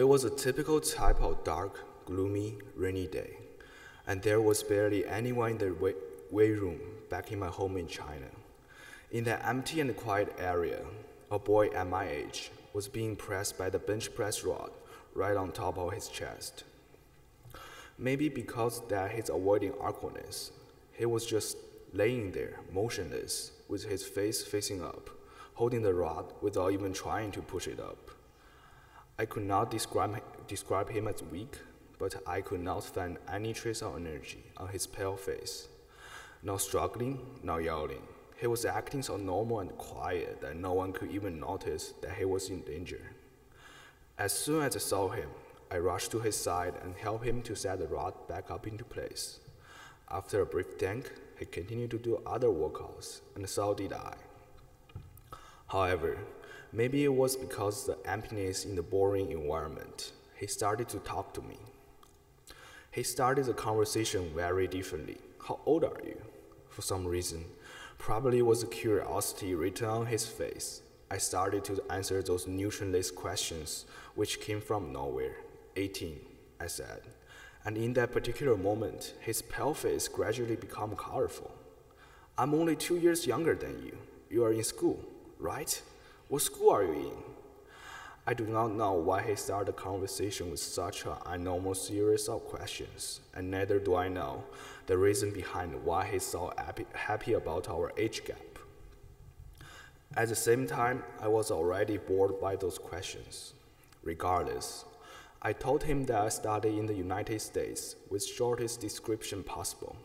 It was a typical type of dark, gloomy, rainy day, and there was barely anyone in the weight room back in my home in China. In that empty and quiet area, a boy at my age was being pressed by the bench press rod right on top of his chest. Maybe because that he's avoiding awkwardness, he was just laying there, motionless, with his face facing up, holding the rod without even trying to push it up. I could not describe him as weak, but I could not find any trace of energy on his pale face. No struggling, no yelling. He was acting so normal and quiet that no one could even notice that he was in danger. As soon as I saw him, I rushed to his side and helped him to set the rod back up into place. After a brief thank, he continued to do other workouts, and so did I. However, maybe it was because of the emptiness in the boring environment, he started to talk to me. He started the conversation very differently. How old are you? For some reason, probably it was a curiosity written on his face. I started to answer those nutritionless questions which came from nowhere. 18, I said. And in that particular moment, his pale face gradually became colorful. I'm only 2 years younger than you. You are in school, right? What school are you in? I do not know why he started the conversation with such an abnormal series of questions, and neither do I know the reason behind why he so happy about our age gap. At the same time, I was already bored by those questions. Regardless, I told him that I studied in the United States with shortest description possible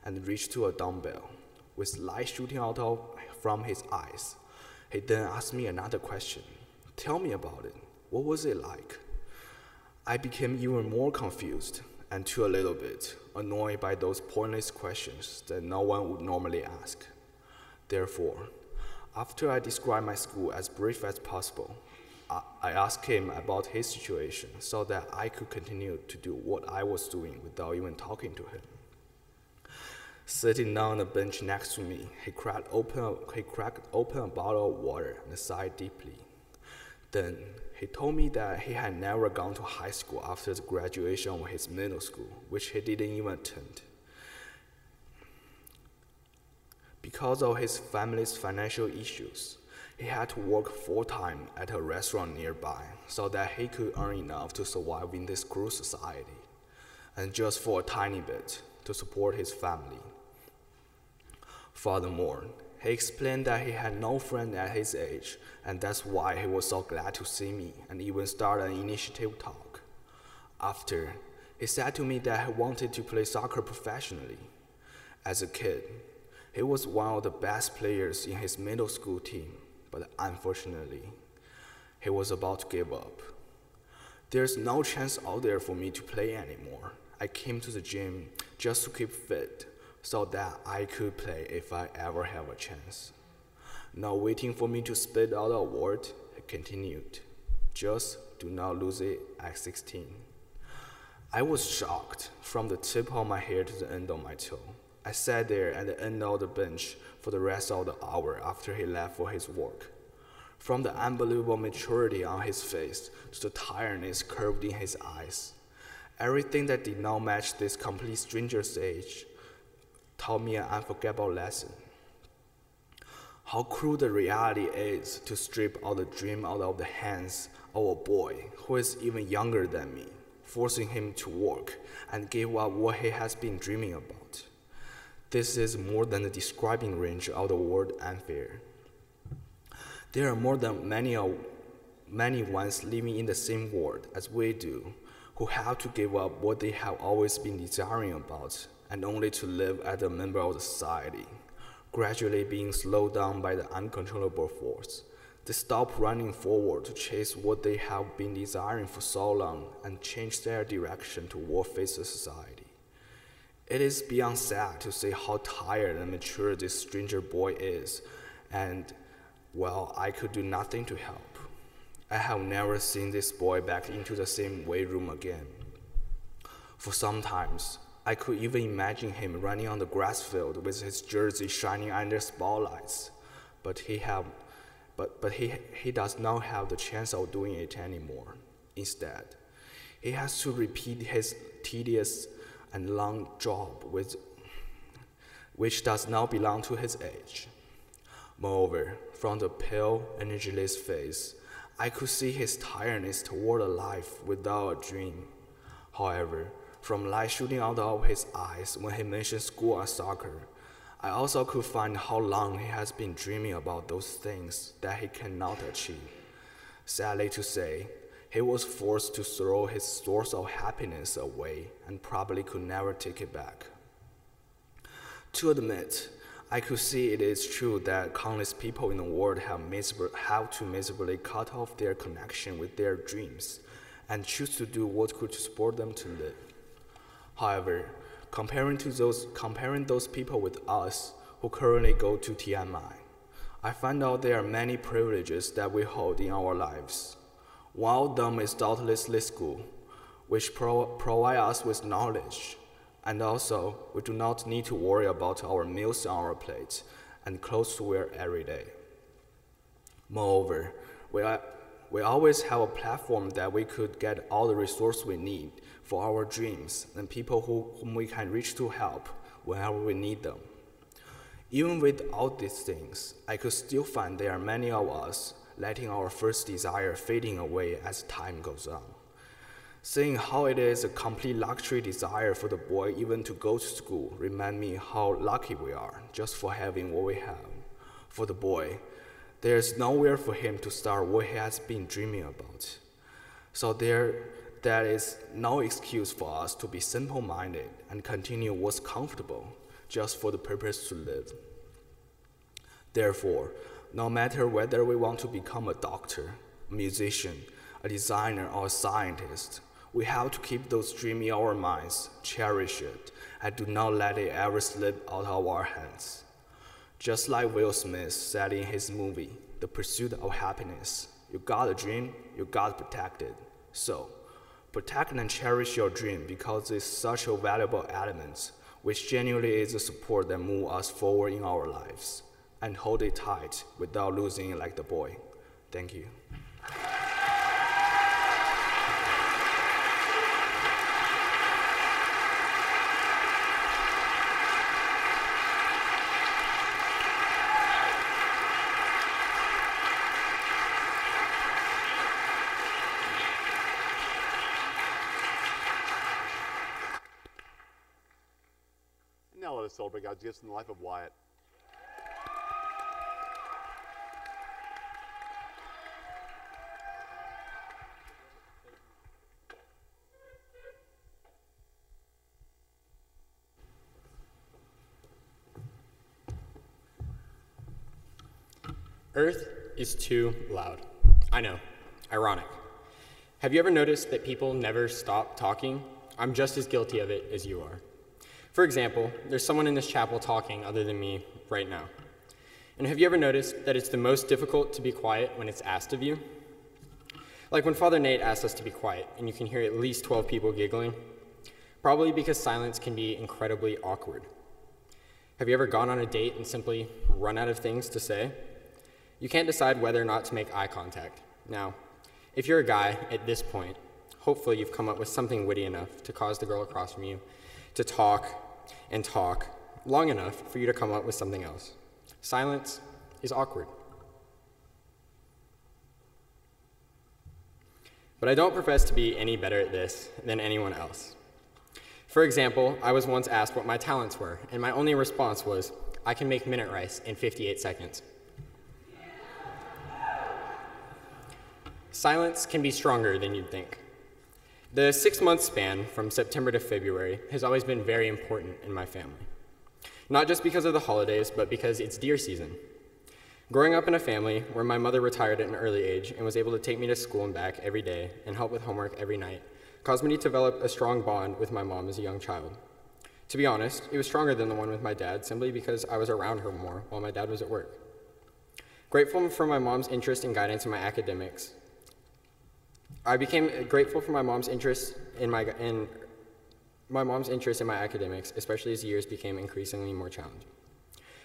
and reached to a dumbbell with light shooting out from his eyes. He then asked me another question. Tell me about it. What was it like? I became even more confused and to a little bit annoyed by those pointless questions that no one would normally ask. Therefore, after I described my school as brief as possible, I asked him about his situation so that I could continue to do what I was doing without even talking to him. Sitting down on the bench next to me, he cracked open a bottle of water and sighed deeply. Then he told me that he had never gone to high school after the graduation of his middle school, which he didn't even attend. Because of his family's financial issues, he had to work full-time at a restaurant nearby so that he could earn enough to survive in this cruel society, and just for a tiny bit to support his family. Furthermore, he explained that he had no friend at his age, and that's why he was so glad to see me and even start an initiative talk. After, he said to me that he wanted to play soccer professionally. As a kid, he was one of the best players in his middle school team, but unfortunately, he was about to give up. There's no chance out there for me to play anymore. I came to the gym just to keep fit so that I could play if I ever have a chance. Now waiting for me to spit out a word, he continued. Just do not lose it at 16. I was shocked from the tip of my hair to the end of my toe. I sat there at the end of the bench for the rest of the hour after he left for his work. From the unbelievable maturity on his face to the tiredness curved in his eyes, everything that did not match this complete stranger's age taught me an unforgettable lesson. How cruel the reality is to strip all the dream out of the hands of a boy who is even younger than me, forcing him to work and give up what he has been dreaming about. This is more than the describing range of the word unfair. There are more than many ones living in the same world as we do, who have to give up what they have always been desiring about, and only to live as a member of the society, gradually being slowed down by the uncontrollable force. They stop running forward to chase what they have been desiring for so long and change their direction to what faces society. It is beyond sad to say how tired and mature this stranger boy is, and, well, I could do nothing to help. I have never seen this boy back into the same weight room again. For sometimes, I could even imagine him running on the grass field with his jersey shining under spotlights, but he does not have the chance of doing it anymore. Instead, He has to repeat his tedious and long job, which does not belong to his age. Moreover, from the pale, energyless face, I could see his tiredness toward a life without a dream. However, from light shooting out of his eyes when he mentioned school and soccer, I also could find how long he has been dreaming about those things that he cannot achieve. Sadly to say, he was forced to throw his source of happiness away and probably could never take it back. To admit, I could see it is true that countless people in the world have to miserably cut off their connection with their dreams and choose to do what could support them to live. However, comparing those people with us who currently go to TMI, I find out there are many privileges that we hold in our lives. One of them is doubtlessly school, which provide us with knowledge, and also we do not need to worry about our meals on our plate and clothes to wear every day. Moreover, we always have a platform that we could get all the resources we need for our dreams and people whom we can reach to help whenever we need them. Even without these things, I could still find there are many of us letting our first desire fading away as time goes on. Seeing how it is a complete luxury desire for the boy even to go to school remind me how lucky we are just for having what we have. For the boy, there is nowhere for him to start what he has been dreaming about. So that is no excuse for us to be simple-minded and continue what's comfortable just for the purpose to live. Therefore, no matter whether we want to become a doctor, a musician, a designer, or a scientist, we have to keep those dreams in our minds, cherish it, and do not let it ever slip out of our hands. Just like Will Smith said in his movie, The Pursuit of Happiness, you got a dream, you got to protect it. So, protect and cherish your dream because it's such a valuable element, which genuinely is the support that moves us forward in our lives. And hold it tight without losing it like the boy. Thank you. Now let us celebrate God's gifts in the life of Wyatt. Earth is too loud. I know, ironic. Have you ever noticed that people never stop talking? I'm just as guilty of it as you are. For example, there's someone in this chapel talking other than me right now. And have you ever noticed that it's the most difficult to be quiet when it's asked of you? Like when Father Nate asked us to be quiet, and you can hear at least 12 people giggling. Probably because silence can be incredibly awkward. Have you ever gone on a date and simply run out of things to say? You can't decide whether or not to make eye contact. Now, if you're a guy at this point, hopefully you've come up with something witty enough to cause the girl across from you to talk and talk long enough for you to come up with something else. Silence is awkward. But I don't profess to be any better at this than anyone else. For example, I was once asked what my talents were, and my only response was, I can make minute rice in 58 seconds. Silence can be stronger than you'd think. The 6-month span from September to February has always been very important in my family. Not just because of the holidays, but because it's deer season. Growing up in a family where my mother retired at an early age and was able to take me to school and back every day and help with homework every night caused me to develop a strong bond with my mom as a young child. To be honest, it was stronger than the one with my dad simply because I was around her more while my dad was at work. Grateful for my mom's interest and guidance in my academics, I became grateful for my mom's interest in my academics, especially as years became increasingly more challenging.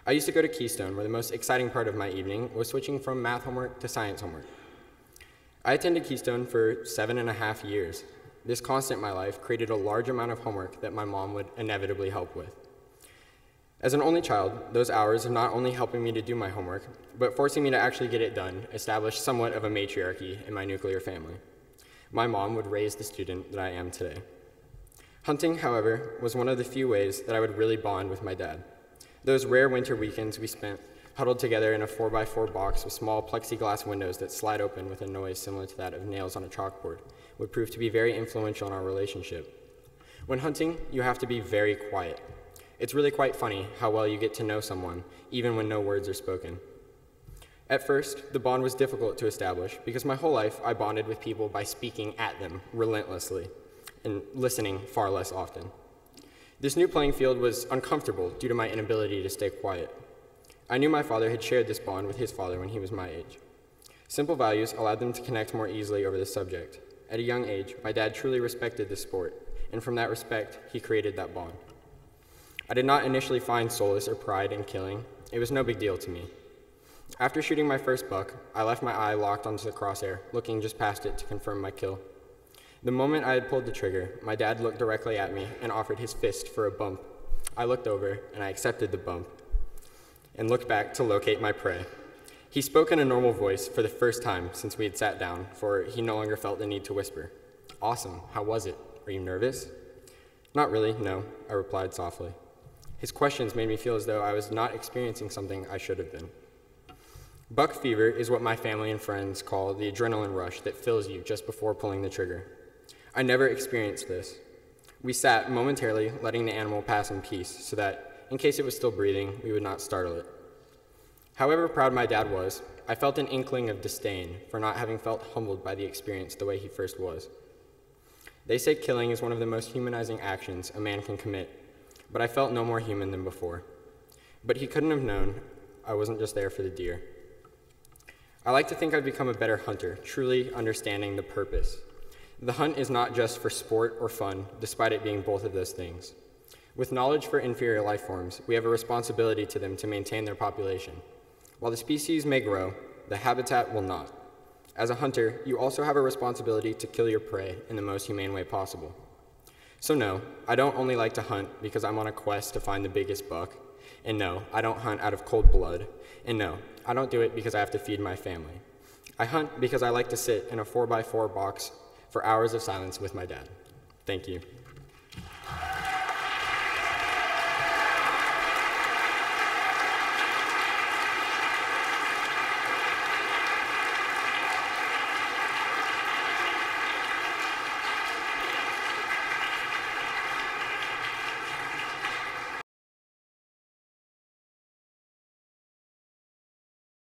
I used to go to Keystone, where the most exciting part of my evening was switching from math homework to science homework. I attended Keystone for 7.5 years. This constant in my life created a large amount of homework that my mom would inevitably help with. As an only child, those hours of not only helping me to do my homework, but forcing me to actually get it done established somewhat of a matriarchy in my nuclear family. My mom would raise the student that I am today. Hunting, however, was one of the few ways that I would really bond with my dad. Those rare winter weekends we spent huddled together in a 4x4 box with small plexiglass windows that slide open with a noise similar to that of nails on a chalkboard would prove to be very influential in our relationship. When hunting, you have to be very quiet. It's really quite funny how well you get to know someone, even when no words are spoken. At first, the bond was difficult to establish because my whole life I bonded with people by speaking at them relentlessly and listening far less often. This new playing field was uncomfortable due to my inability to stay quiet. I knew my father had shared this bond with his father when he was my age. Simple values allowed them to connect more easily over this subject. At a young age, my dad truly respected this sport, and from that respect, he created that bond. I did not initially find solace or pride in killing. It was no big deal to me. After shooting my first buck, I left my eye locked onto the crosshair, looking just past it to confirm my kill. The moment I had pulled the trigger, my dad looked directly at me and offered his fist for a bump. I looked over, and I accepted the bump, and looked back to locate my prey. He spoke in a normal voice for the first time since we had sat down, for he no longer felt the need to whisper. "Awesome, how was it? Are you nervous?" "Not really, no," I replied softly. His questions made me feel as though I was not experiencing something I should have been. Buck fever is what my family and friends call the adrenaline rush that fills you just before pulling the trigger. I never experienced this. We sat momentarily letting the animal pass in peace so that, in case it was still breathing, we would not startle it. However proud my dad was, I felt an inkling of disdain for not having felt humbled by the experience the way he first was. They say killing is one of the most humanizing actions a man can commit, but I felt no more human than before. But he couldn't have known I wasn't just there for the deer. I like to think I've become a better hunter, truly understanding the purpose. The hunt is not just for sport or fun, despite it being both of those things. With knowledge for inferior life forms, we have a responsibility to them to maintain their population. While the species may grow, the habitat will not. As a hunter, you also have a responsibility to kill your prey in the most humane way possible. So no, I don't only like to hunt because I'm on a quest to find the biggest buck. And no, I don't hunt out of cold blood. And no, I don't do it because I have to feed my family. I hunt because I like to sit in a 4x4 box for hours of silence with my dad. Thank you.